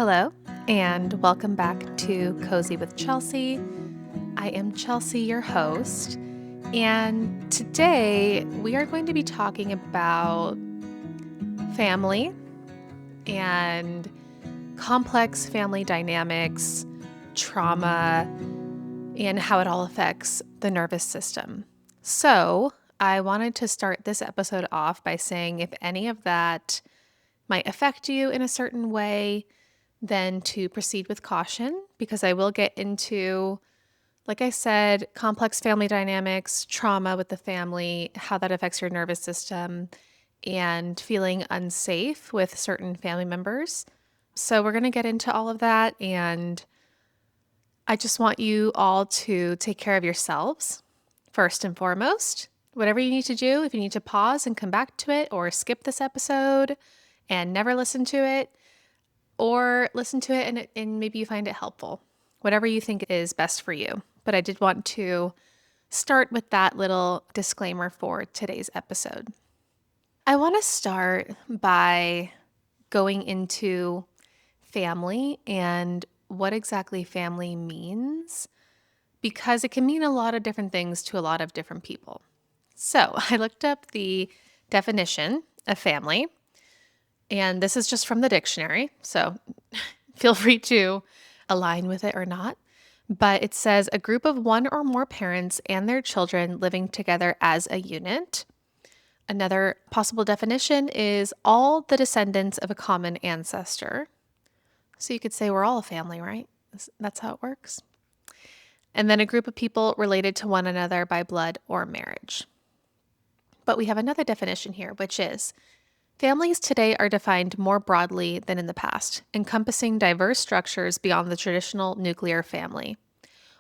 Hello, and welcome back to Cozy with Chelsea. I am Chelsea, your host, and today we are going to be talking about family and complex family dynamics, trauma, and how it all affects the nervous system. So, I wanted to start this episode off by saying if any of that might affect you in a certain way, then to proceed with caution because I will get into, like I said, complex family dynamics, trauma with the family, how that affects your nervous system, and feeling unsafe with certain family members. So, we're going to get into all of that. And I just want you all to take care of yourselves first and foremost. Whatever you need to do, if you need to pause and come back to it or skip this episode and never listen to it, or listen to it and maybe you find it helpful, whatever you think is best for you. But I did want to start with that little disclaimer for today's episode. I want to start by going into family and what exactly family means, because it can mean a lot of different things to a lot of different people. So I looked up the definition of family, and this is just from the dictionary. So feel free to align with it or not. But it says a group of one or more parents and their children living together as a unit. Another possible definition is all the descendants of a common ancestor. So you could say we're all a family, right? That's how it works. And then a group of people related to one another by blood or marriage. But we have another definition here, which is families today are defined more broadly than in the past, encompassing diverse structures beyond the traditional nuclear family.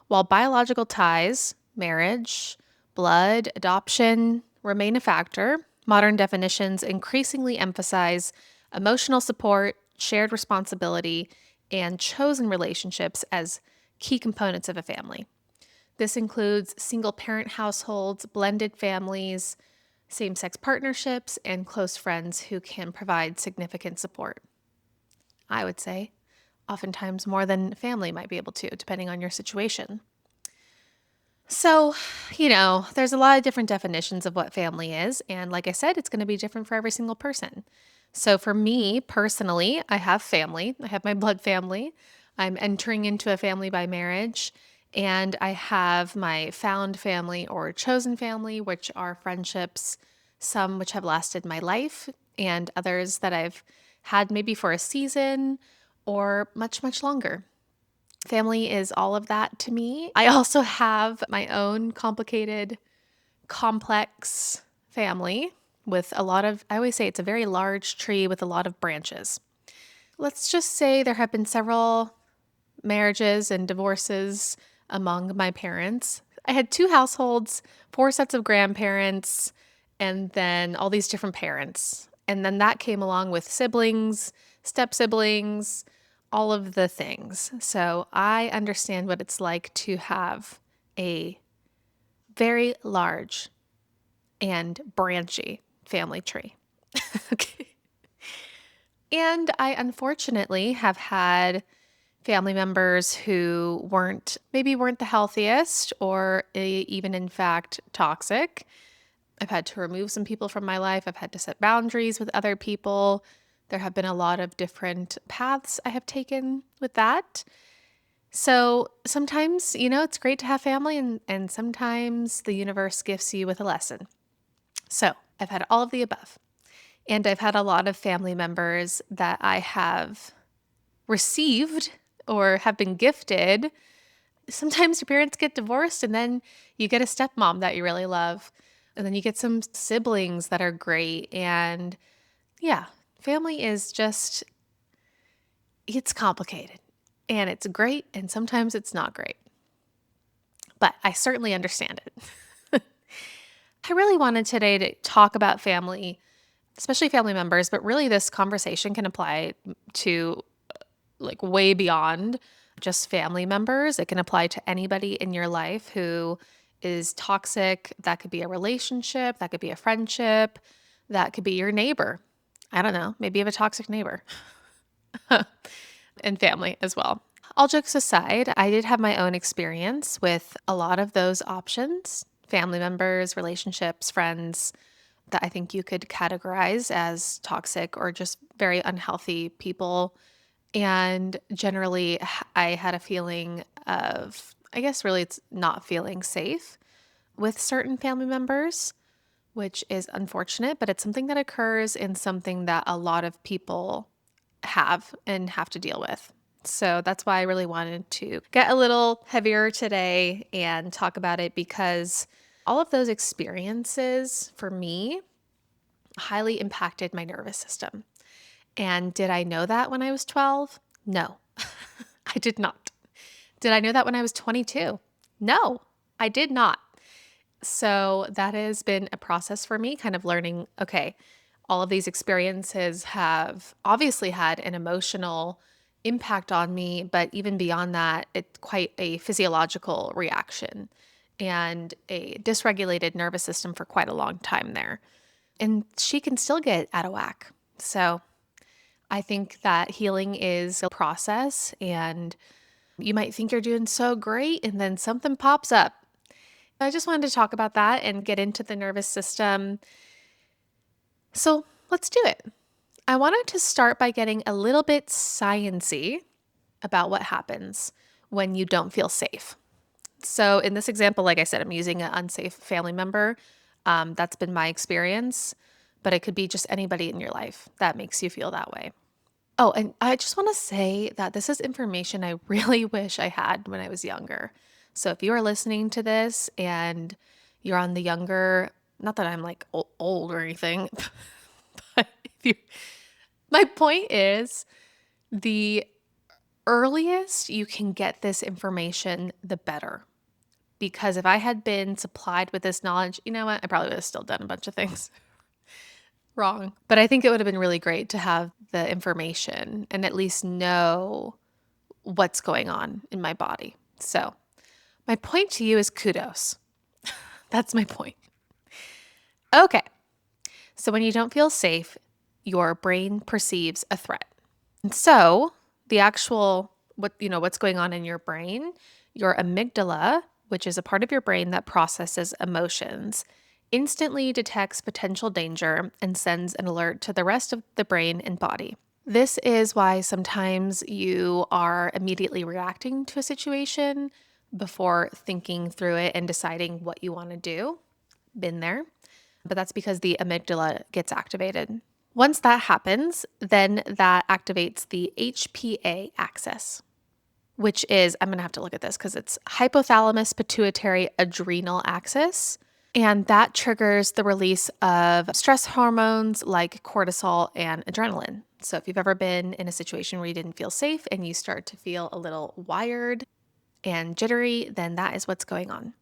While biological ties, marriage, blood, adoption remain a factor, modern definitions increasingly emphasize emotional support, shared responsibility, and chosen relationships as key components of a family. This includes single parent households, blended families, same sex partnerships, and close friends who can provide significant support. I would say, oftentimes more than family might be able to, depending on your situation. So, there's a lot of different definitions of what family is. And like I said, it's going to be different for every single person. So, for me personally, I have family, I have my blood family. I'm entering into a family by marriage. And I have my found family or chosen family, which are friendships, some which have lasted my life, and others that I've had maybe for a season or much, much longer. Family is all of that to me. I also have my own complicated, complex family with a lot of, I always say it's a very large tree with a lot of branches. Let's just say there have been several marriages and divorces among my parents. I had two households, four sets of grandparents, and then all these different parents. And then that came along with siblings, step siblings, all of the things. So I understand what it's like to have a very large and branchy family tree. Okay. And I unfortunately have had family members who weren't the healthiest or even in fact toxic. I've had to remove some people from my life. I've had to set boundaries with other people. There have been a lot of different paths I have taken with that. So sometimes, it's great to have family and sometimes the universe gifts you with a lesson. So I've had all of the above. And I've had a lot of family members that I have received or have been gifted. Sometimes your parents get divorced and then you get a stepmom that you really love. And then you get some siblings that are great. And yeah, family is just, it's complicated and it's great. And sometimes it's not great. But I certainly understand it. I really wanted today to talk about family, especially family members, but really this conversation can apply to like way beyond just family members. It can apply to anybody in your life who is toxic. That could be a relationship, that could be a friendship, that could be your neighbor. I don't know, maybe you have a toxic neighbor. and family as well. All jokes aside, I did have my own experience with a lot of those options, family members, relationships, friends that I think you could categorize as toxic or just very unhealthy people. And generally, I had a feeling of, I guess, really, it's not feeling safe with certain family members, which is unfortunate, but it's something that occurs and something that a lot of people have and have to deal with. So that's why I really wanted to get a little heavier today and talk about it, because all of those experiences for me highly impacted my nervous system. And did I know that when I was 12? No, I did not. Did I know that when I was 22? No, I did not. So that has been a process for me, kind of learning, okay, all of these experiences have obviously had an emotional impact on me, but even beyond that, it's quite a physiological reaction and a dysregulated nervous system for quite a long time there. And she can still get out of whack. So I think that healing is a process, and you might think you're doing so great, and then something pops up. I just wanted to talk about that and get into the nervous system. So let's do it. I wanted to start by getting a little bit sciencey about what happens when you don't feel safe. So in this example, like I said, I'm using an unsafe family member. That's been my experience, but it could be just anybody in your life that makes you feel that way. Oh, and I just want to say that this is information I really wish I had when I was younger. So if you are listening to this and you're on the younger, not that I'm like old or anything, but if you, my point is the earliest you can get this information, the better. Because if I had been supplied with this knowledge, you know what? I probably would have still done a bunch of things wrong. But I think it would have been really great to have the information and at least know what's going on in my body. So, my point to you is kudos. That's my point. Okay. So, when you don't feel safe, your brain perceives a threat. And so, the actual what's going on in your brain, your amygdala, which is a part of your brain that processes emotions, instantly detects potential danger and sends an alert to the rest of the brain and body. This is why sometimes you are immediately reacting to a situation before thinking through it and deciding what you want to do. Been there. But that's because the amygdala gets activated. Once that happens, then that activates the HPA axis, which is, I'm going to have to look at this because it's hypothalamus pituitary adrenal axis. And that triggers the release of stress hormones like cortisol and adrenaline. So if you've ever been in a situation where you didn't feel safe and you start to feel a little wired and jittery, then that is what's going on.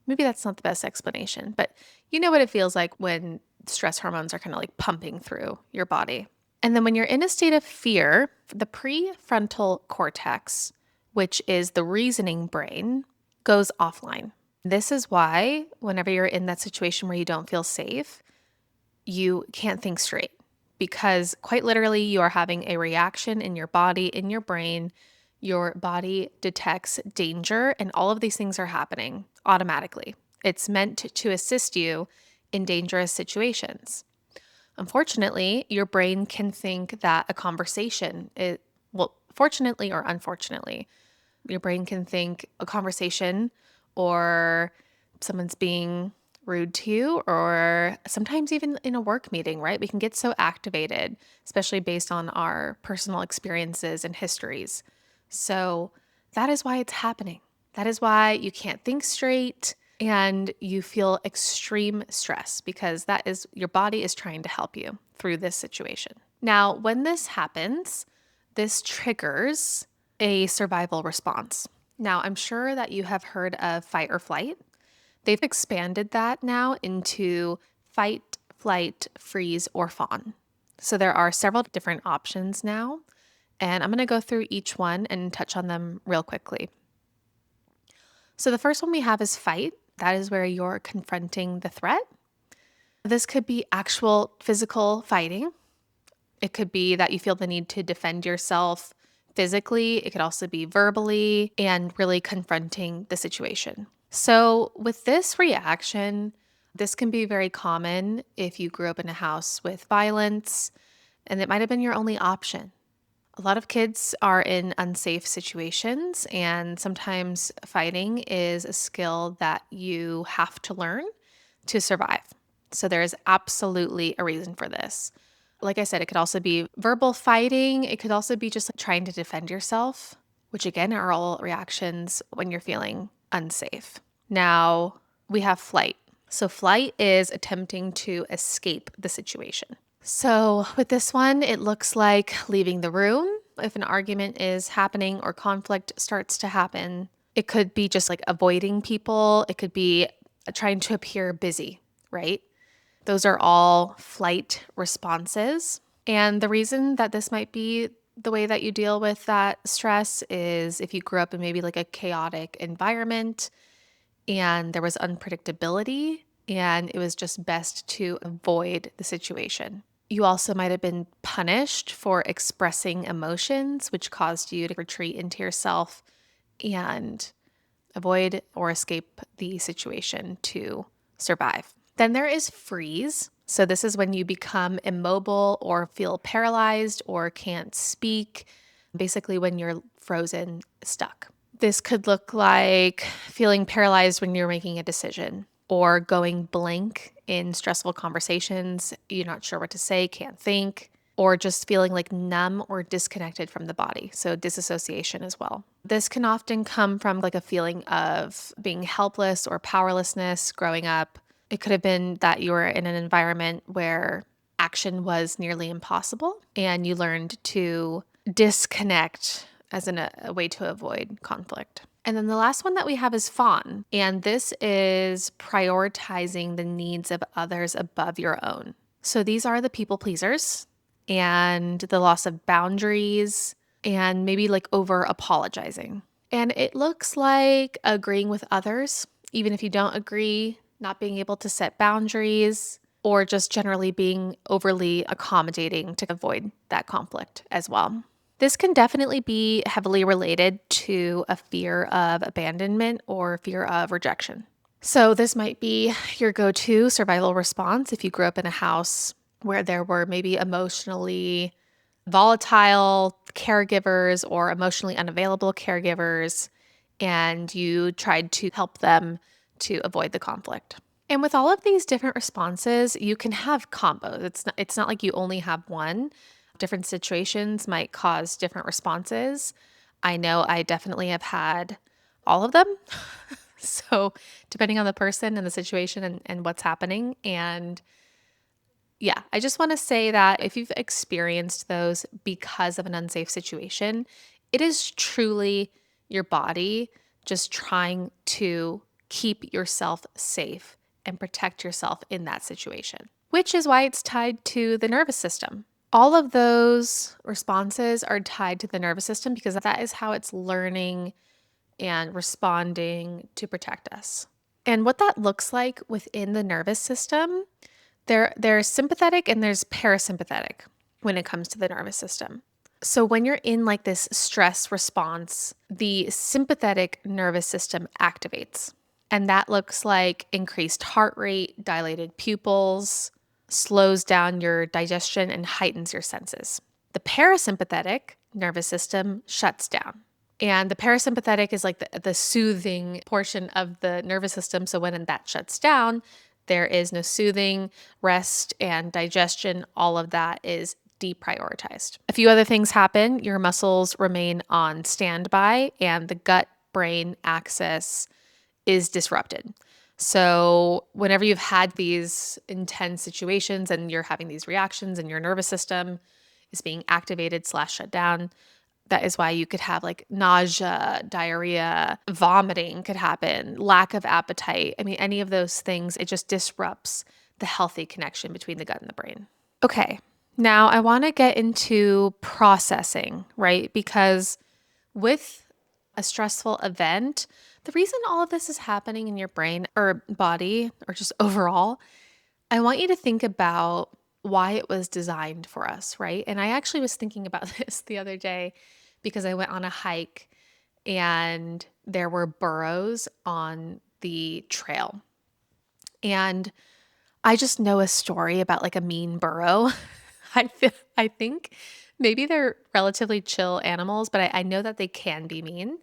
Maybe that's not the best explanation, but you know what it feels like when stress hormones are kind of like pumping through your body. And then when you're in a state of fear, the prefrontal cortex, which is the reasoning brain, goes offline. This is why whenever you're in that situation where you don't feel safe, you can't think straight, because quite literally you are having a reaction in your body, in your brain. Your body detects danger, and all of these things are happening automatically. It's meant to assist you in dangerous situations. Unfortunately, your brain can think that a conversation is, well, fortunately or unfortunately, your brain can think a conversation or someone's being rude to you, or sometimes even in a work meeting, right? We can get so activated, especially based on our personal experiences and histories. So that is why it's happening. That is why you can't think straight and you feel extreme stress, because that is your body is trying to help you through this situation. Now, when this happens, this triggers a survival response. Now, I'm sure that you have heard of fight or flight. They've expanded that now into fight, flight, freeze, or fawn. So there are several different options now, and I'm going to go through each one and touch on them real quickly. So the first one we have is fight. That is where you're confronting the threat. This could be actual physical fighting, It could be that you feel the need to defend yourself physically. It could also be verbally and really confronting the situation. So, with this reaction, this can be very common if you grew up in a house with violence and it might have been your only option. A lot of kids are in unsafe situations, and sometimes fighting is a skill that you have to learn to survive. So, there is absolutely a reason for this. Like I said, it could also be verbal fighting. It could also be just like trying to defend yourself, which again are all reactions when you're feeling unsafe. Now we have flight. So, flight is attempting to escape the situation. So, with this one, it looks like leaving the room if an argument is happening or conflict starts to happen. It could be just like avoiding people, it could be trying to appear busy, right? Those are all flight responses. And the reason that this might be the way that you deal with that stress is if you grew up in maybe like a chaotic environment and there was unpredictability and it was just best to avoid the situation. You also might have been punished for expressing emotions, which caused you to retreat into yourself and avoid or escape the situation to survive. Then there is freeze. So, this is when you become immobile or feel paralyzed or can't speak, basically, when you're frozen, stuck. This could look like feeling paralyzed when you're making a decision or going blank in stressful conversations. You're not sure what to say, can't think, or just feeling like numb or disconnected from the body. So, disassociation as well. This can often come from like a feeling of being helpless or powerlessness growing up. It could have been that you were in an environment where action was nearly impossible and you learned to disconnect as a way to avoid conflict. And then the last one that we have is fawn. And this is prioritizing the needs of others above your own. So these are the people pleasers and the loss of boundaries and maybe like over apologizing. And it looks like agreeing with others, even if you don't agree, not being able to set boundaries, or just generally being overly accommodating to avoid that conflict as well. This can definitely be heavily related to a fear of abandonment or fear of rejection. So, this might be your go to survival response if you grew up in a house where there were maybe emotionally volatile caregivers or emotionally unavailable caregivers, and you tried to help them to avoid the conflict. And with all of these different responses, you can have combos. It's not like you only have one. Different situations might cause different responses. I know I definitely have had all of them. So, depending on the person and the situation and what's happening. And yeah, I just want to say that if you've experienced those because of an unsafe situation, it is truly your body just trying to keep yourself safe and protect yourself in that situation, which is why it's tied to the nervous system. All of those responses are tied to the nervous system because that is how it's learning and responding to protect us. And what that looks like within the nervous system, there's sympathetic and there's parasympathetic when it comes to the nervous system. So when you're in like this stress response, the sympathetic nervous system activates. And that looks like increased heart rate, dilated pupils, slows down your digestion and heightens your senses. The parasympathetic nervous system shuts down. And the parasympathetic is like the soothing portion of the nervous system. So when that shuts down, there is no soothing, rest, and digestion. All of that is deprioritized. A few other things happen. Your muscles remain on standby, and the gut brain axis is disrupted. So, whenever you've had these intense situations and you're having these reactions and your nervous system is being activated / shut down, that is why you could have like nausea, diarrhea, vomiting could happen, lack of appetite. I mean, any of those things, it just disrupts the healthy connection between the gut and the brain. Okay, now I want to get into processing, right? Because with a stressful event, the reason all of this is happening in your brain or body or just overall, I want you to think about why it was designed for us, right? And I actually was thinking about this the other day because I went on a hike and there were burrows on the trail. And I just know a story about like a mean burrow. I think maybe they're relatively chill animals, but I know that they can be mean.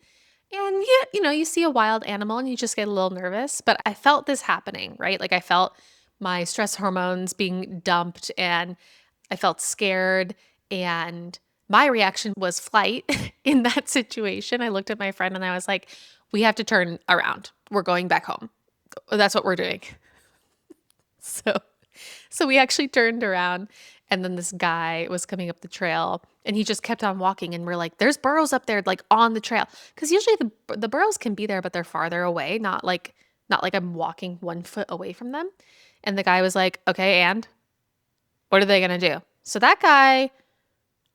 And yeah, you see a wild animal and you just get a little nervous. But I felt this happening, right? Like I felt my stress hormones being dumped and I felt scared. And my reaction was flight in that situation. I looked at my friend and I was like, we have to turn around. We're going back home. That's what we're doing. So so we actually turned around and then this guy was coming up the trail and he just kept on walking and we're like, there's burrows up there like on the trail. Cause usually the burrows can be there, but they're farther away, not like I'm walking 1 foot away from them. And the guy was like, okay, and what are they gonna do? So that guy,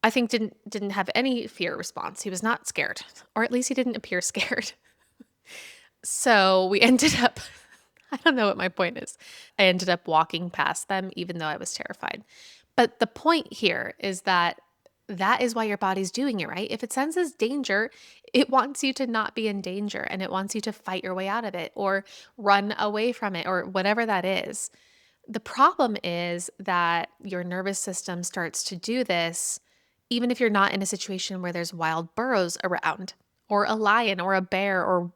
I think didn't have any fear response. He was not scared, or at least he didn't appear scared. So we ended up, I don't know what my point is. I ended up walking past them, even though I was terrified. But the point here is that that is why your body's doing it, right? If it senses danger, it wants you to not be in danger and it wants you to fight your way out of it or run away from it or whatever that is. The problem is that your nervous system starts to do this even if you're not in a situation where there's wild burrows around or a lion or a bear or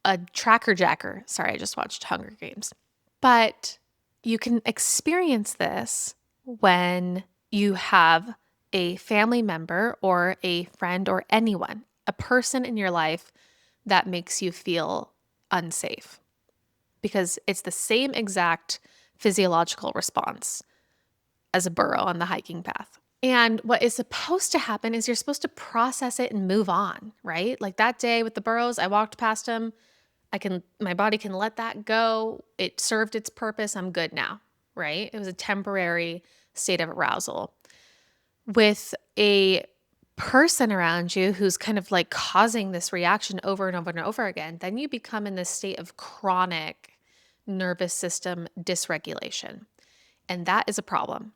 a tracker jacker. Sorry, I just watched Hunger Games. But you can experience this when you have a family member or a friend or anyone, a person in your life that makes you feel unsafe because it's the same exact physiological response as a burrow on the hiking path. And what is supposed to happen is you're supposed to process it and move on, right? Like that day with the burrows, I walked past them. My body can let that go. It served its purpose. I'm good now, right? It was a temporary state of arousal. With a person around you who's kind of like causing this reaction over and over and over again, then you become in this state of chronic nervous system dysregulation. And that is a problem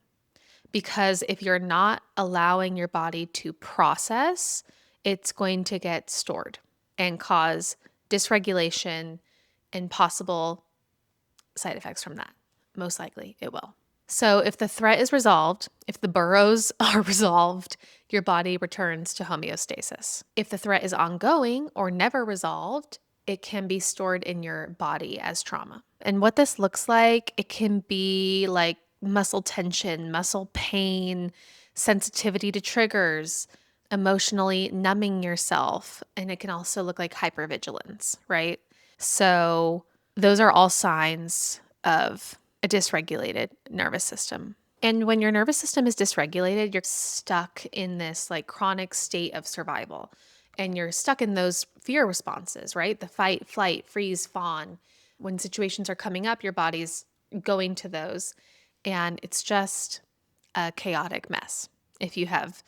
because if you're not allowing your body to process, it's going to get stored and cause dysregulation and possible side effects from that. Most likely it will. So if the threat is resolved, if the burrows are resolved, your body returns to homeostasis. If the threat is ongoing or never resolved, it can be stored in your body as trauma. And what this looks like, it can be like muscle tension, muscle pain, sensitivity to triggers, emotionally numbing yourself. And it can also look like hypervigilance, right? So those are all signs of a dysregulated nervous system. And when your nervous system is dysregulated, you're stuck in this like chronic state of survival. And you're stuck in those fear responses, right? The fight, flight, freeze, fawn. When situations are coming up, your body's going to those. And it's just a chaotic mess. If you have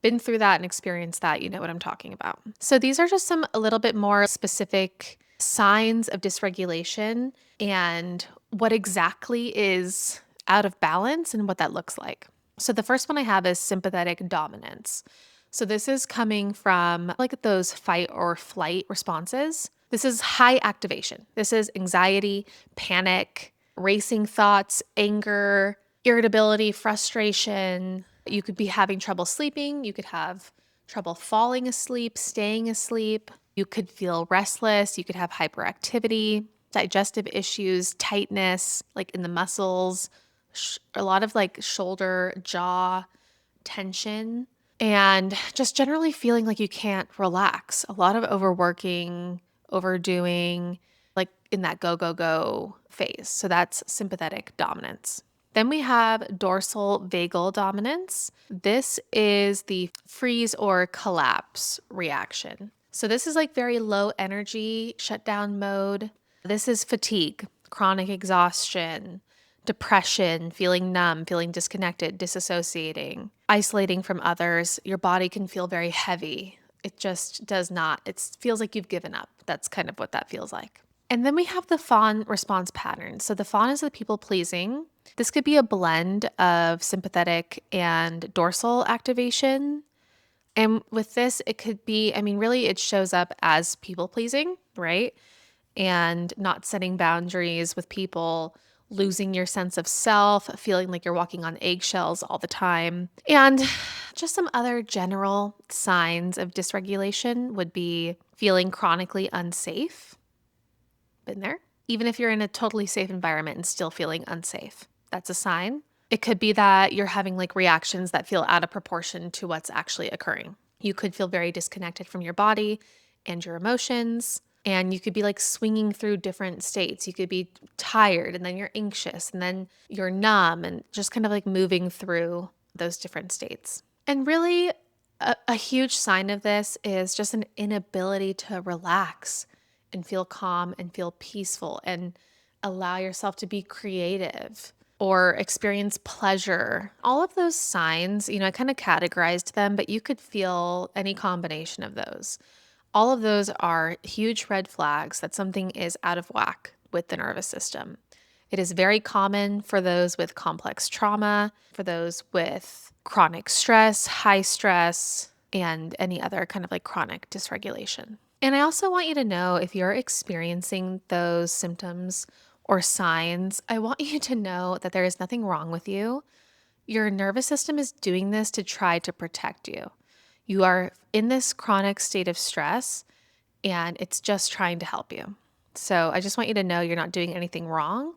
been through that and experienced that, you know what I'm talking about. So these are just some a little bit more specific signs of dysregulation and what exactly is out of balance and what that looks like. So the first one I have is sympathetic dominance. So this is coming from like those fight or flight responses. This is high activation. This is anxiety, panic, racing thoughts, anger, irritability, frustration. You could be having trouble sleeping. You could have trouble falling asleep, staying asleep. You could feel restless. You could have hyperactivity, digestive issues, tightness, like in the muscles, a lot of like shoulder, jaw tension, and just generally feeling like you can't relax. A lot of overworking, overdoing, like in that go, go, go phase. So that's sympathetic dominance. Then we have dorsal vagal dominance. This is the freeze or collapse reaction. So this is like very low energy, shutdown mode. This is fatigue, chronic exhaustion, depression, feeling numb, feeling disconnected, disassociating, isolating from others. Your body can feel very heavy. It just does not. It feels like you've given up. That's kind of what that feels like. And then we have the fawn response pattern. So the fawn is the people pleasing. This could be a blend of sympathetic and dorsal activation. And with this, it could be, really it shows up as people pleasing, right? And not setting boundaries with people, losing your sense of self, feeling like you're walking on eggshells all the time. And just some other general signs of dysregulation would be feeling chronically unsafe. Been there? Even if you're in a totally safe environment and still feeling unsafe, that's a sign. It could be that you're having like reactions that feel out of proportion to what's actually occurring. You could feel very disconnected from your body and your emotions. And you could be like swinging through different states. You could be tired and then you're anxious and then you're numb and just kind of like moving through those different states. And really, a huge sign of this is just an inability to relax and feel calm and feel peaceful and allow yourself to be creative or experience pleasure. All of those signs, I kind of categorized them, but you could feel any combination of those. All of those are huge red flags that something is out of whack with the nervous system. It is very common for those with complex trauma, for those with chronic stress, high stress, and any other kind of like chronic dysregulation. And I also want you to know if you're experiencing those symptoms or signs, I want you to know that there is nothing wrong with you. Your nervous system is doing this to try to protect you. You are in this chronic state of stress and it's just trying to help you. So I just want you to know you're not doing anything wrong.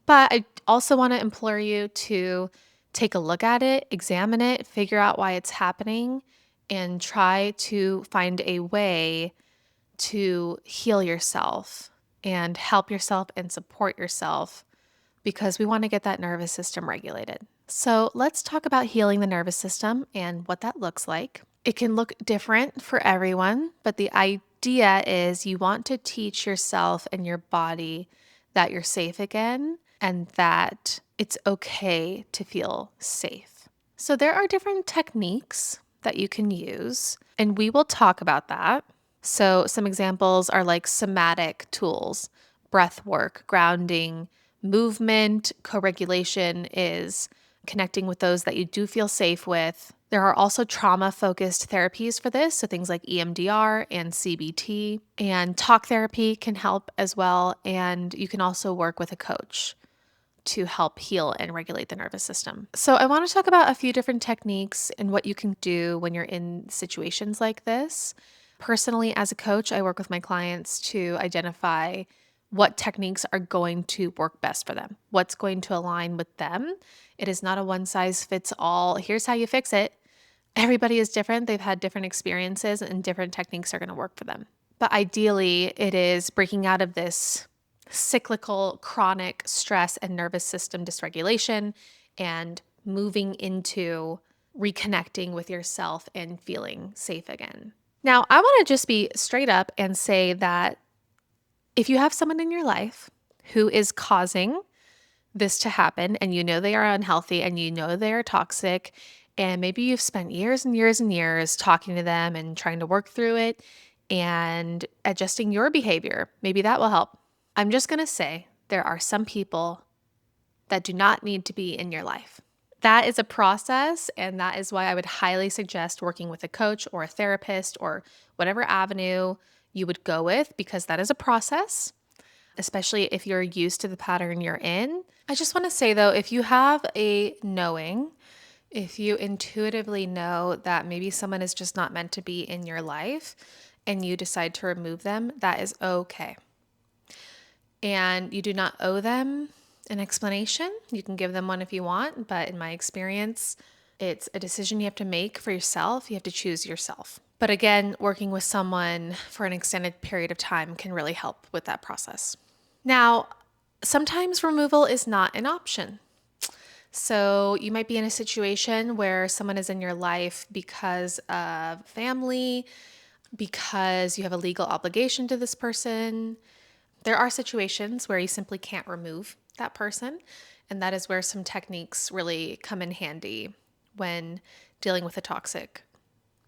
But I also want to implore you to take a look at it, examine it, figure out why it's happening, and try to find a way to heal yourself and help yourself and support yourself because we want to get that nervous system regulated. So let's talk about healing the nervous system and what that looks like. It can look different for everyone, but the idea is you want to teach yourself and your body that you're safe again and that it's okay to feel safe. So there are different techniques that you can use, and we will talk about that. So some examples are like somatic tools, breath work, grounding, movement, co-regulation is connecting with those that you do feel safe with. There are also trauma-focused therapies for this, so things like EMDR and CBT, and talk therapy can help as well, and you can also work with a coach to help heal and regulate the nervous system. So I want to talk about a few different techniques and what you can do when you're in situations like this. Personally, as a coach, I work with my clients to identify what techniques are going to work best for them, what's going to align with them. It is not a one size fits all. Here's how you fix it. Everybody is different. They've had different experiences and different techniques are going to work for them. But ideally, it is breaking out of this cyclical, chronic stress and nervous system dysregulation and moving into reconnecting with yourself and feeling safe again. Now, I want to just be straight up and say that if you have someone in your life who is causing this to happen and you know they are unhealthy and you know they are toxic, and maybe you've spent years and years and years talking to them and trying to work through it and adjusting your behavior, maybe that will help. I'm just going to say there are some people that do not need to be in your life. That is a process, and that is why I would highly suggest working with a coach or a therapist or whatever avenue you would go with, because that is a process, especially if you're used to the pattern you're in. I just want to say though, if you have a knowing, if you intuitively know that maybe someone is just not meant to be in your life and you decide to remove them, that is okay. And you do not owe them an explanation. You can give them one if you want, but in my experience, it's a decision you have to make for yourself. You have to choose yourself. But again, working with someone for an extended period of time can really help with that process. Now, sometimes removal is not an option. So you might be in a situation where someone is in your life because of family, because you have a legal obligation to this person. There are situations where you simply can't remove that person, and that is where some techniques really come in handy when dealing with a toxic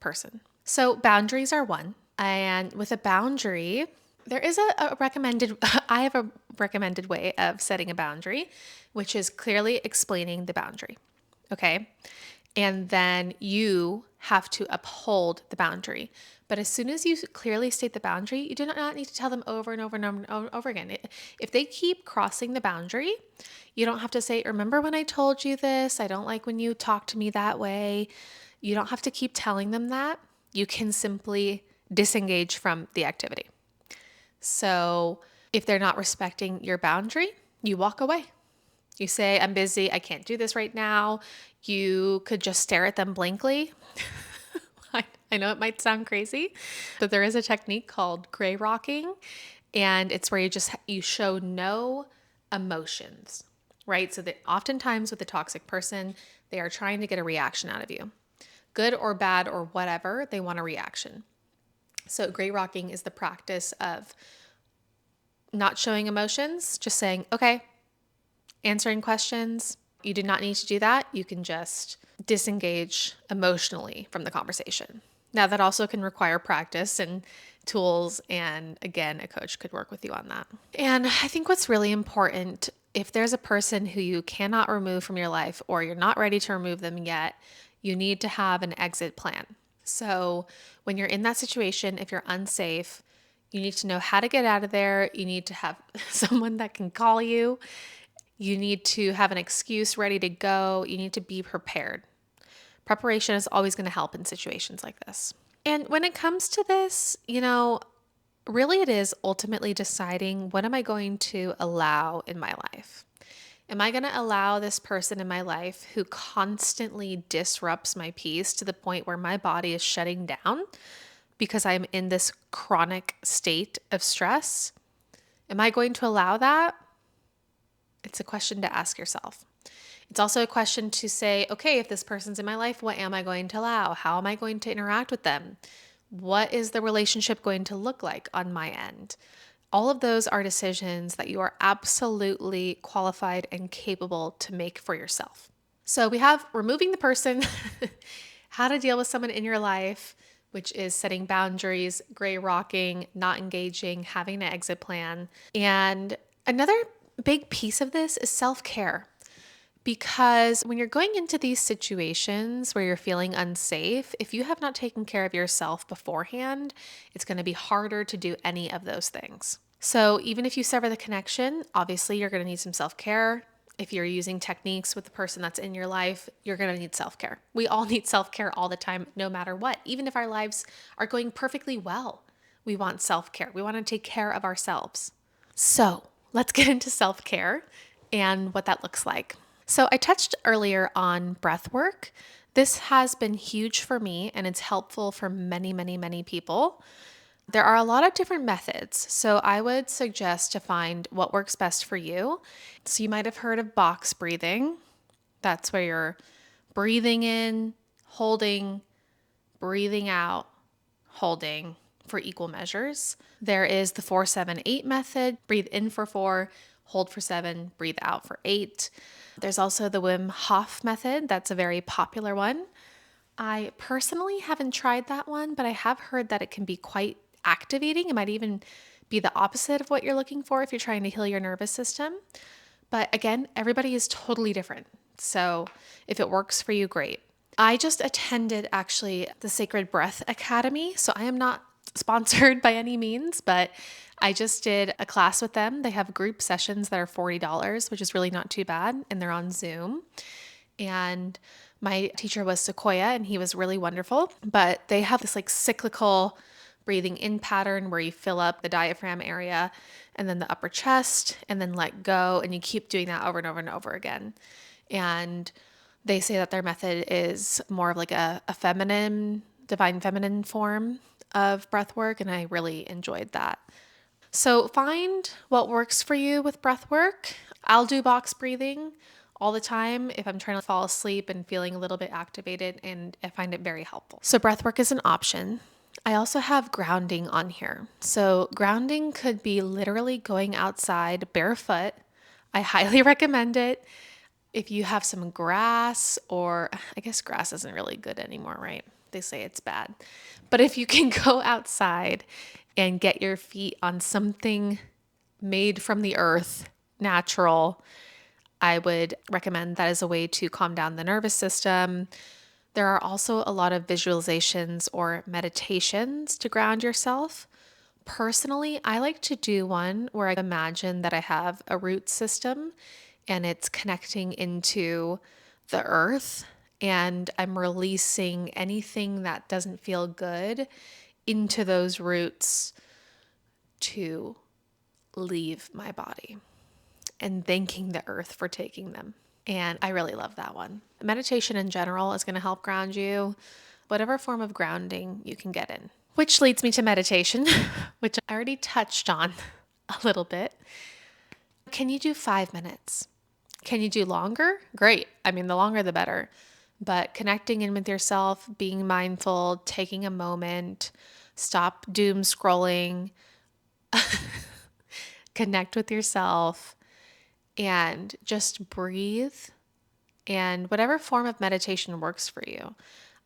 person. So boundaries are one, and with a boundary, there is a recommended, I have a recommended way of setting a boundary, which is clearly explaining the boundary. Okay. And then you have to uphold the boundary. But as soon as you clearly state the boundary, you do not need to tell them over and over and over and over again. If they keep crossing the boundary, you don't have to say, remember when I told you this? I don't like when you talk to me that way. You don't have to keep telling them that. You can simply disengage from the activity. So if they're not respecting your boundary, you walk away. You say, I'm busy, I can't do this right now. You could just stare at them blankly. I know it might sound crazy, but there is a technique called gray rocking, and it's where you show no emotions, right? So that oftentimes with a toxic person, they are trying to get a reaction out of you. Good or bad or whatever, they want a reaction. So gray rocking is the practice of not showing emotions, just saying, okay, answering questions. You do not need to do that. You can just disengage emotionally from the conversation. Now, that also can require practice and tools. And again, a coach could work with you on that. And I think what's really important, if there's a person who you cannot remove from your life or you're not ready to remove them yet, you need to have an exit plan. So when you're in that situation, if you're unsafe, you need to know how to get out of there. You need to have someone that can call you. You need to have an excuse ready to go. You need to be prepared. Preparation is always going to help in situations like this. And when it comes to this, really it is ultimately deciding, what am I going to allow in my life? Am I going to allow this person in my life who constantly disrupts my peace to the point where my body is shutting down because I'm in this chronic state of stress? Am I going to allow that? It's a question to ask yourself. It's also a question to say, okay, if this person's in my life, what am I going to allow? How am I going to interact with them? What is the relationship going to look like on my end? All of those are decisions that you are absolutely qualified and capable to make for yourself. So we have removing the person, how to deal with someone in your life, which is setting boundaries, gray rocking, not engaging, having an exit plan. And another big piece of this is self-care. Because when you're going into these situations where you're feeling unsafe, if you have not taken care of yourself beforehand, it's going to be harder to do any of those things. So even if you sever the connection, obviously you're going to need some self-care. If you're using techniques with the person that's in your life, you're going to need self-care. We all need self-care all the time, no matter what. Even if our lives are going perfectly well, we want self-care. We want to take care of ourselves. So let's get into self-care and what that looks like. So I touched earlier on breath work. This has been huge for me and it's helpful for many, many, many people. There are a lot of different methods. So I would suggest to find what works best for you. So you might have heard of box breathing. That's where you're breathing in, holding, breathing out, holding for equal measures. There is the 4-7-8 method. Breathe in for 4, hold for 7, breathe out for 8. There's also the Wim Hof method. That's a very popular one. I personally haven't tried that one, but I have heard that it can be quite activating. It might even be the opposite of what you're looking for if you're trying to heal your nervous system. But again, everybody is totally different. So if it works for you, great. I just attended actually the Sacred Breath Academy. So I am not sponsored by any means, but I just did a class with them. They have group sessions that are $40, which is really not too bad. And they're on Zoom. And my teacher was Sequoia and he was really wonderful, but they have this like cyclical breathing in pattern where you fill up the diaphragm area and then the upper chest and then let go. And you keep doing that over and over and over again. And they say that their method is more of like a feminine, divine feminine form of breath work. And I really enjoyed that. So find what works for you with breath work. I'll do box breathing all the time if I'm trying to fall asleep and feeling a little bit activated, and I find it very helpful. So breath work is an option. I also have grounding on here. So grounding could be literally going outside barefoot. I highly recommend it. If you have some grass, or I guess grass isn't really good anymore, right? They say it's bad. But if you can go outside and get your feet on something made from the earth, natural. I would recommend that as a way to calm down the nervous system. There are also a lot of visualizations or meditations to ground yourself. Personally, I like to do one where I imagine that I have a root system and it's connecting into the earth, and I'm releasing anything that doesn't feel good into those roots to leave my body, and thanking the earth for taking them. And I really love that one. Meditation in general is going to help ground you, whatever form of grounding you can get in. Which leads me to meditation, which I already touched on a little bit. Can you do 5 minutes? Can you do longer? Great. I mean, the longer the better. But connecting in with yourself, being mindful, taking a moment, stop doom scrolling, connect with yourself, and just breathe. And whatever form of meditation works for you.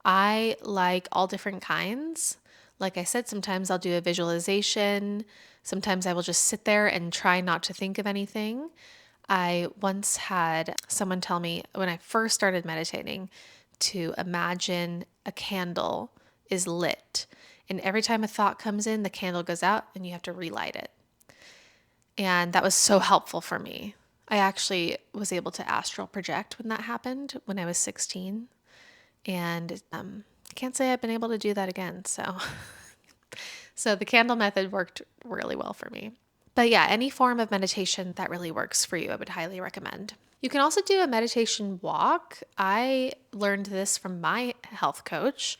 I like all different kinds. Like I said, sometimes I'll do a visualization. Sometimes I will just sit there and try not to think of anything. I once had someone tell me when I first started meditating to imagine a candle is lit. And every time a thought comes in, the candle goes out and you have to relight it. And that was so helpful for me. I actually was able to astral project when that happened when I was 16. And I can't say I've been able to do that again. So the candle method worked really well for me. But yeah, any form of meditation that really works for you, I would highly recommend. You can also do a meditation walk. I learned this from my health coach,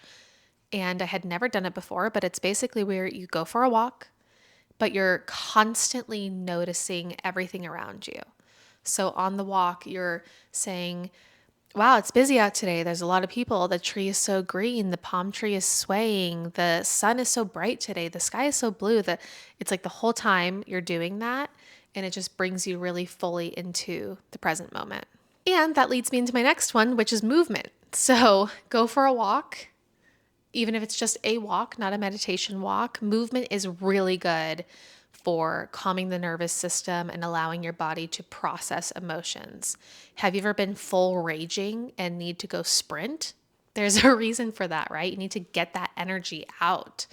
and I had never done it before, but it's basically where you go for a walk, but you're constantly noticing everything around you. So on the walk, you're saying, wow, it's busy out today. There's a lot of people. The tree is so green. The palm tree is swaying. The sun is so bright today. The sky is so blue that it's like the whole time you're doing that, and it just brings you really fully into the present moment. And that leads me into my next one, which is movement. So go for a walk, even if it's just a walk, not a meditation walk. Movement is really good for calming the nervous system and allowing your body to process emotions. Have you ever been full raging and need to go sprint? There's a reason for that, right? You need to get that energy out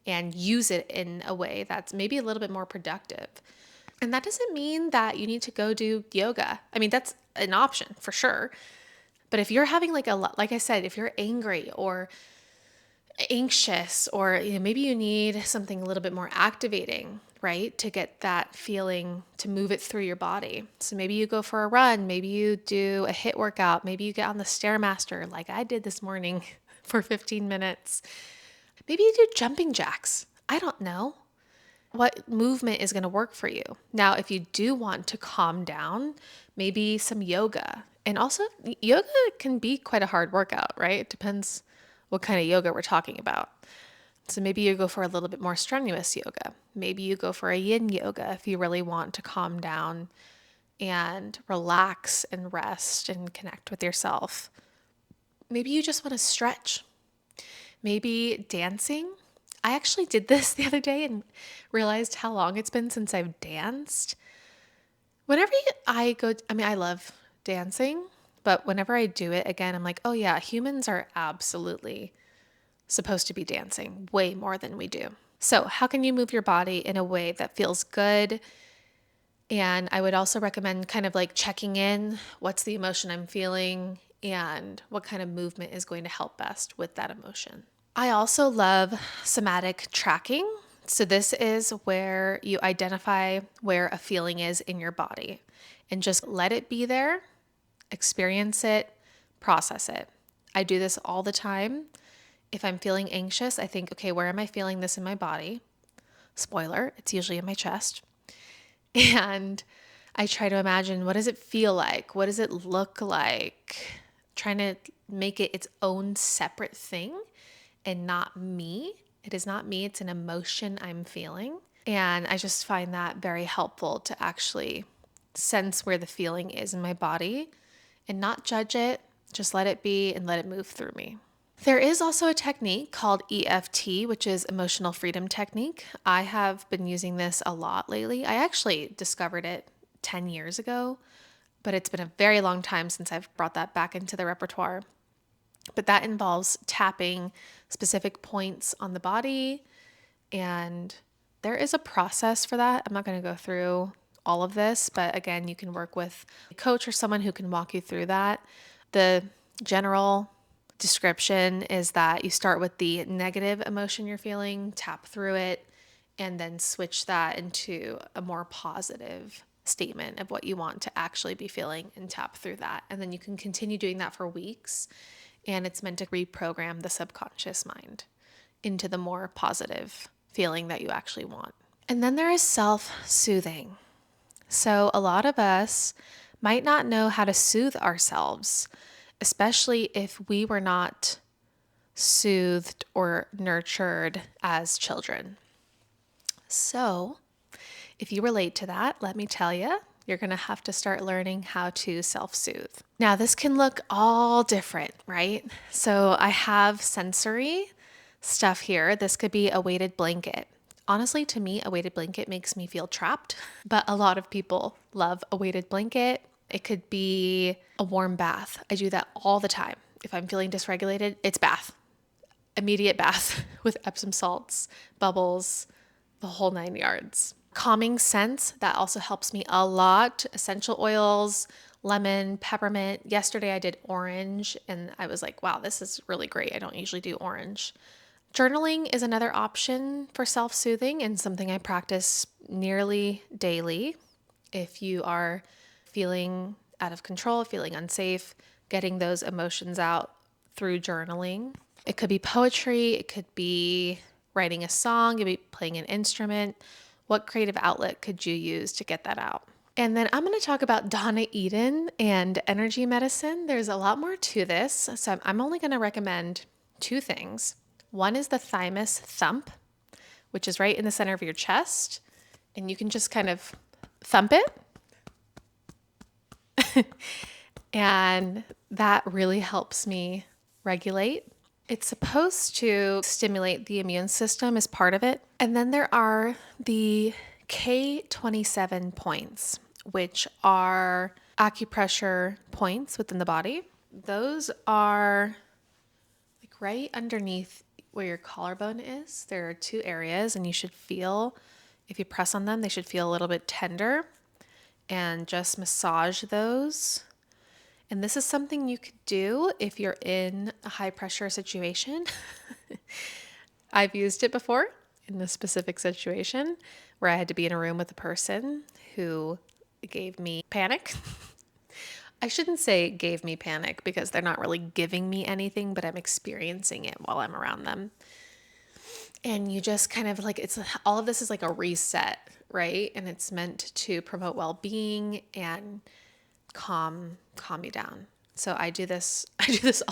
and use it in a way that's maybe a little bit more productive. And that doesn't mean that you need to go do yoga. I mean, that's an option for sure. But if you're having like I said, if you're angry or anxious, or maybe you need something a little bit more activating, right? To get that feeling, to move it through your body. So maybe you go for a run, maybe you do a HIIT workout, maybe you get on the Stairmaster like I did this morning for 15 minutes. Maybe you do jumping jacks. I don't know what movement is going to work for you. Now, if you do want to calm down, maybe some yoga. And also, yoga can be quite a hard workout, right? It depends what kind of yoga we're talking about. So maybe you go for a little bit more strenuous yoga. Maybe you go for a yin yoga if you really want to calm down and relax and rest and connect with yourself. Maybe you just want to stretch. Maybe dancing. I actually did this the other day and realized how long it's been since I've danced. Whenever I go, I mean, I love dancing, but whenever I do it again, I'm like, oh yeah, humans are absolutely supposed to be dancing way more than we do. So how can you move your body in a way that feels good? And I would also recommend kind of like checking in, what's the emotion I'm feeling and what kind of movement is going to help best with that emotion. I also love somatic tracking. So this is where you identify where a feeling is in your body and just let it be there, experience it, process it. I do this all the time. If I'm feeling anxious, I think, okay, where am I feeling this in my body? Spoiler, it's usually in my chest. And I try to imagine, what does it feel like? What does it look like? Trying to make it its own separate thing and not me. It is not me, it's an emotion I'm feeling. And I just find that very helpful to actually sense where the feeling is in my body and not judge it, just let it be and let it move through me. There is also a technique called EFT, which is emotional freedom technique. I have been using this a lot lately. I actually discovered it 10 years ago, but it's been a very long time since I've brought that back into the repertoire. But that involves tapping specific points on the body, and there is a process for that. I'm not going to go through all of this, but again, you can work with a coach or someone who can walk you through that. The general description is that you start with the negative emotion you're feeling, tap through it, and then switch that into a more positive statement of what you want to actually be feeling and tap through that. And then you can continue doing that for weeks. And it's meant to reprogram the subconscious mind into the more positive feeling that you actually want. And then there is self-soothing. So a lot of us might not know how to soothe ourselves, especially if we were not soothed or nurtured as children. So if you relate to that, let me tell you, you're going to have to start learning how to self-soothe. Now, this can look all different, right? So I have sensory stuff here. This could be a weighted blanket. Honestly, to me, a weighted blanket makes me feel trapped, but a lot of people love a weighted blanket. It could be a warm bath. I do that all the time. If I'm feeling dysregulated, it's bath. Immediate bath with Epsom salts, bubbles, the whole 9 yards. Calming scents, that also helps me a lot. Essential oils, lemon, peppermint. Yesterday I did orange and I was like, wow, this is really great. I don't usually do orange. Journaling is another option for self-soothing and something I practice nearly daily. If you are feeling out of control, feeling unsafe, getting those emotions out through journaling. It could be poetry, it could be writing a song, it could be playing an instrument. What creative outlet could you use to get that out? And then I'm going to talk about Donna Eden and energy medicine. There's a lot more to this, so I'm only going to recommend two things. One is the thymus thump, which is right in the center of your chest, and you can just kind of thump it. And that really helps me regulate. It's supposed to stimulate the immune system as part of it. And then there are the K27 points, which are acupressure points within the body. Those are like right underneath where your collarbone is. There are two areas, and you should feel, if you press on them, they should feel a little bit tender, and just massage those. And this is something you could do if you're in a high pressure situation. I've used it before in a specific situation where I had to be in a room with a person who gave me panic. I shouldn't say gave me panic because they're not really giving me anything, but I'm experiencing it while I'm around them. And you just kind of like, it's all of this is like a reset, right? And it's meant to promote well-being and calm me down. So I do this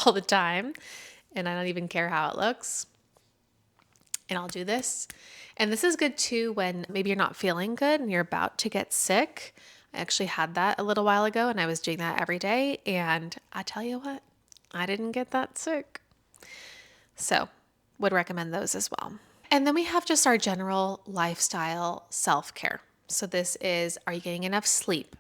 all the time, and I don't even care how it looks. And I'll do this. And this is good too when maybe you're not feeling good and you're about to get sick. I actually had that a little while ago, and I was doing that every day, and I tell you what, I didn't get that sick. So would recommend those as well. And then we have just our general lifestyle self-care. So this is, are you getting enough sleep?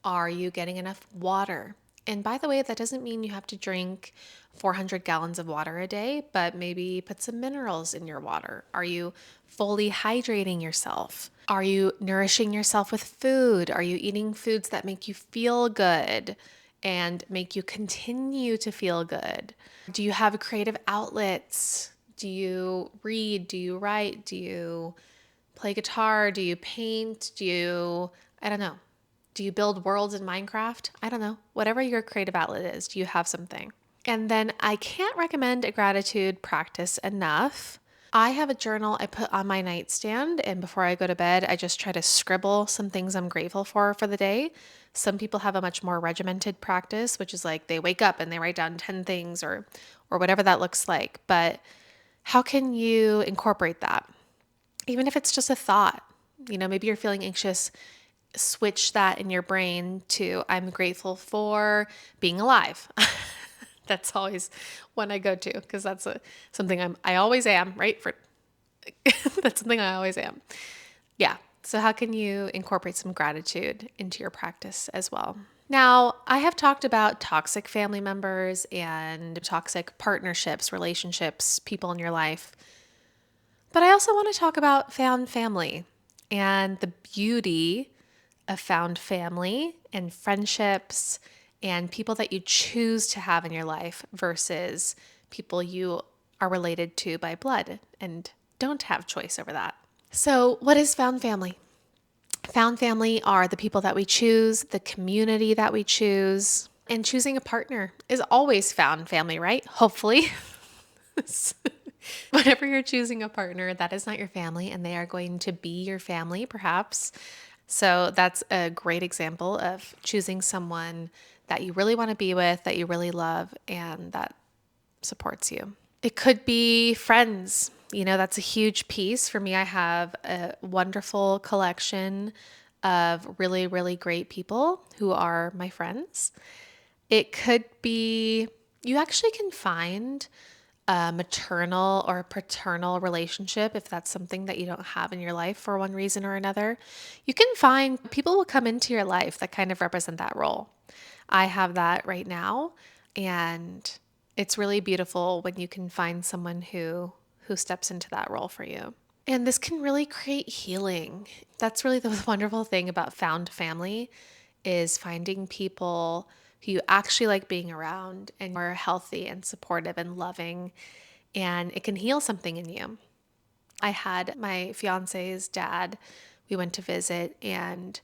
Are you getting enough water? And by the way, that doesn't mean you have to drink 400 gallons of water a day, but maybe put some minerals in your water. Are you fully hydrating yourself? Are you nourishing yourself with food? Are you eating foods that make you feel good and make you continue to feel good? Do you have creative outlets? Do you read? Do you write? Do you play guitar? Do you paint? I don't know. Do you build worlds in Minecraft? I don't know. Whatever your creative outlet is, do you have something? And then I can't recommend a gratitude practice enough. I have a journal I put on my nightstand, and before I go to bed, I just try to scribble some things I'm grateful for the day. Some people have a much more regimented practice, which is like they wake up and they write down 10 things or whatever that looks like. But how can you incorporate that? Even if it's just a thought, maybe you're feeling anxious, switch that in your brain to I'm grateful for being alive. That's always one I go to because that's something I always am, right? That's something I always am. Yeah. So how can you incorporate some gratitude into your practice as well? Now, I have talked about toxic family members and toxic partnerships, relationships, people in your life. But I also want to talk about found family and the beauty of found family and friendships and people that you choose to have in your life versus people you are related to by blood and don't have choice over that. So, what is found family? Found family are the people that we choose, the community that we choose, and choosing a partner is always found family, right? Hopefully. Whenever you're choosing a partner, that is not your family, and they are going to be your family, perhaps. So that's a great example of choosing someone that you really want to be with, that you really love, and that supports you. It could be friends. That's a huge piece. For me, I have a wonderful collection of really, really great people who are my friends. It could be you actually can find a maternal or paternal relationship if that's something that you don't have in your life for one reason or another. You can find people will come into your life that kind of represent that role. I have that right now, and it's really beautiful when you can find someone who steps into that role for you. And this can really create healing. That's really the wonderful thing about found family is finding people who you actually like being around and are healthy and supportive and loving, and it can heal something in you. I had my fiance's dad, we went to visit, and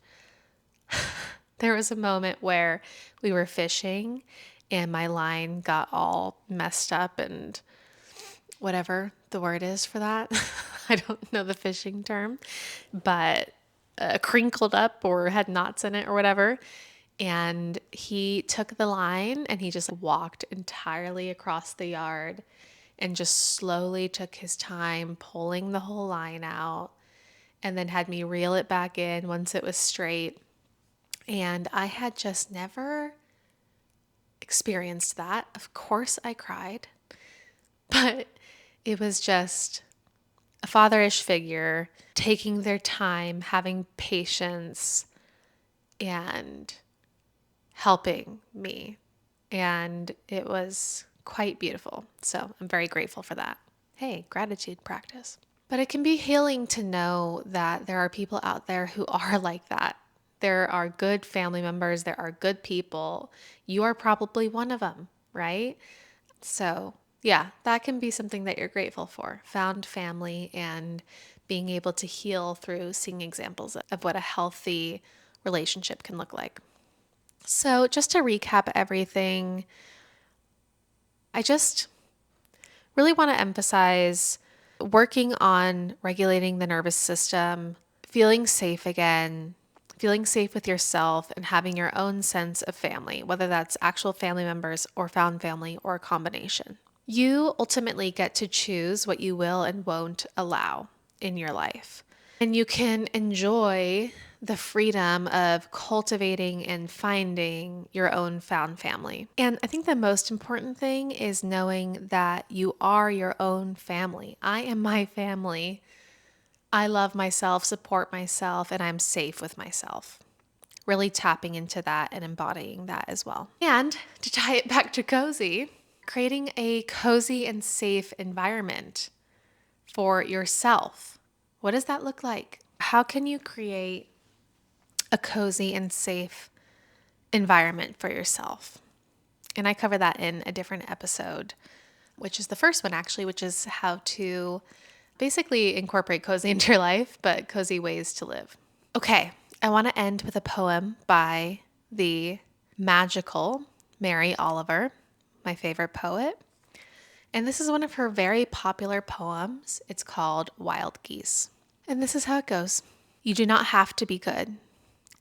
there was a moment where we were fishing and my line got all messed up and whatever the word is for that. I don't know the fishing term, but crinkled up or had knots in it or whatever. And he took the line and he just walked entirely across the yard and just slowly took his time pulling the whole line out and then had me reel it back in once it was straight. And I had just never experienced that. Of course, I cried, but it was just a fatherish figure taking their time, having patience, and helping me. And it was quite beautiful. So I'm very grateful for that. Hey, gratitude practice. But it can be healing to know that there are people out there who are like that. There are good family members, there are good people. You are probably one of them, right? So, yeah, that can be something that you're grateful for. Found family and being able to heal through seeing examples of what a healthy relationship can look like. So, just to recap everything, I just really want to emphasize working on regulating the nervous system, feeling safe again, feeling safe with yourself, and having your own sense of family, whether that's actual family members or found family or a combination. You ultimately get to choose what you will and won't allow in your life. And you can enjoy the freedom of cultivating and finding your own found family. And I think the most important thing is knowing that you are your own family. I am my family. I love myself, support myself, and I'm safe with myself. Really tapping into that and embodying that as well. And to tie it back to cozy, creating a cozy and safe environment for yourself. What does that look like? How can you create a cozy and safe environment for yourself? And I cover that in a different episode, which is the first one actually, which is how to basically incorporate cozy into your life, but cozy ways to live. Okay, I want to end with a poem by the magical Mary Oliver, my favorite poet. And this is one of her very popular poems. It's called Wild Geese. And this is how it goes. You do not have to be good.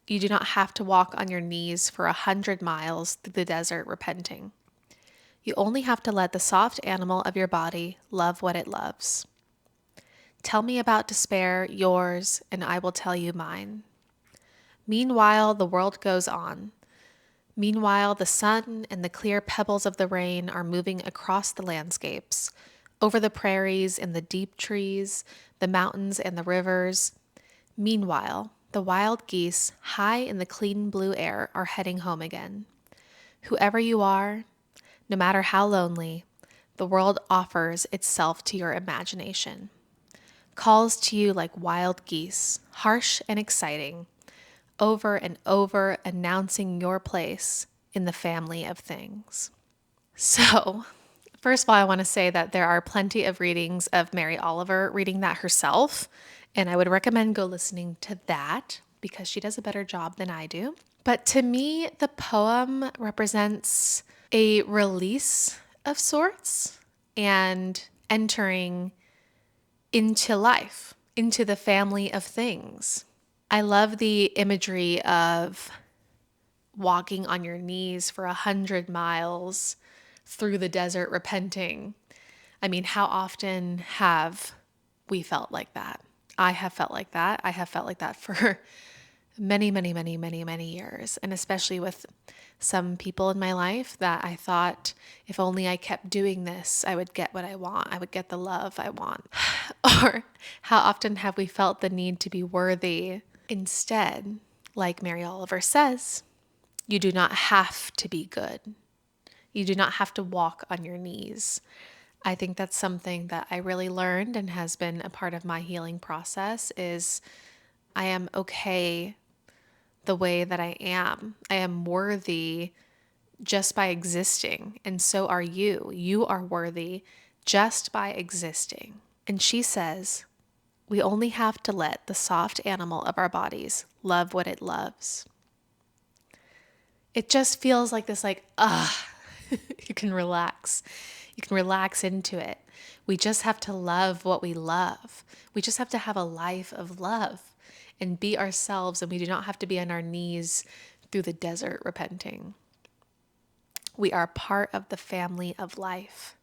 You do not have to walk on your knees for 100 miles through the desert repenting. You only have to let the soft animal of your body love what it loves. Tell me about despair, yours, and I will tell you mine. Meanwhile, the world goes on. Meanwhile, the sun and the clear pebbles of the rain are moving across the landscapes, over the prairies and the deep trees, the mountains and the rivers. Meanwhile, the wild geese, high in the clean blue air, are heading home again. Whoever you are, no matter how lonely, the world offers itself to your imagination, calls to you like wild geese, harsh and exciting, over and over announcing your place in the family of things. So, first of all, I want to say that there are plenty of readings of Mary Oliver reading that herself, and I would recommend go listening to that because she does a better job than I do. But to me, the poem represents a release of sorts and entering into life, into the family of things. I love the imagery of walking on your knees for 100 miles through the desert repenting. I mean, how often have we felt like that? I have felt like that. I have felt like that for many, many, many, many, many years. And especially with some people in my life that I thought if only I kept doing this, I would get what I want. I would get the love I want. Or how often have we felt the need to be worthy? Instead, like Mary Oliver says, you do not have to be good. You do not have to walk on your knees. I think that's something that I really learned and has been a part of my healing process is I am okay the way that I am. I am worthy just by existing, and so are you. You are worthy just by existing. And she says, we only have to let the soft animal of our bodies love what it loves. It just feels like this, you can relax. You can relax into it. We just have to love what we love. We just have to have a life of love and be ourselves, and we do not have to be on our knees through the desert repenting. We are part of the family of life.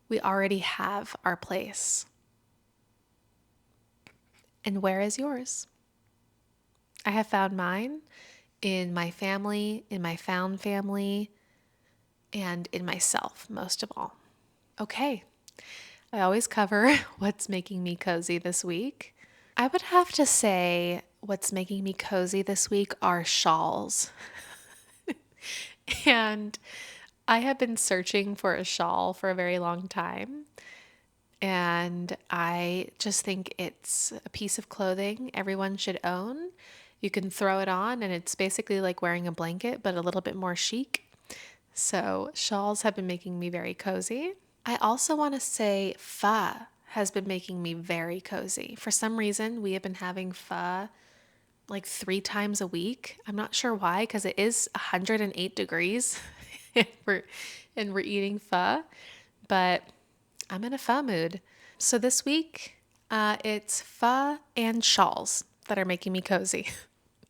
We already have our place. And where is yours? I have found mine in my family, in my found family, and in myself, most of all. Okay, I always cover what's making me cozy this week. I would have to say what's making me cozy this week are shawls. And I have been searching for a shawl for a very long time. And I just think it's a piece of clothing everyone should own. You can throw it on, and it's basically like wearing a blanket, but a little bit more chic. So shawls have been making me very cozy. I also want to say pho has been making me very cozy. For some reason, we have been having pho like 3 times a week. I'm not sure why, because it is 108 degrees and we're eating pho, but I'm in a pho mood. So this week, it's pho and shawls that are making me cozy.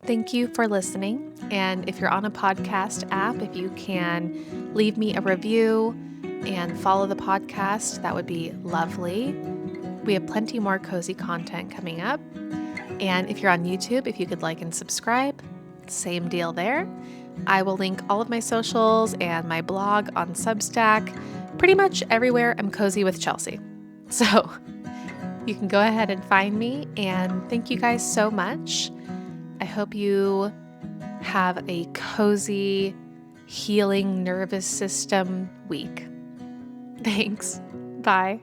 Thank you for listening. And if you're on a podcast app, if you can leave me a review and follow the podcast, that would be lovely. We have plenty more cozy content coming up. And if you're on YouTube, if you could like and subscribe, same deal there. I will link all of my socials and my blog on Substack. Pretty much everywhere I'm Cozy with Chelsea. So you can go ahead and find me. And thank you guys so much. I hope you have a cozy, healing nervous system week. Thanks. Bye.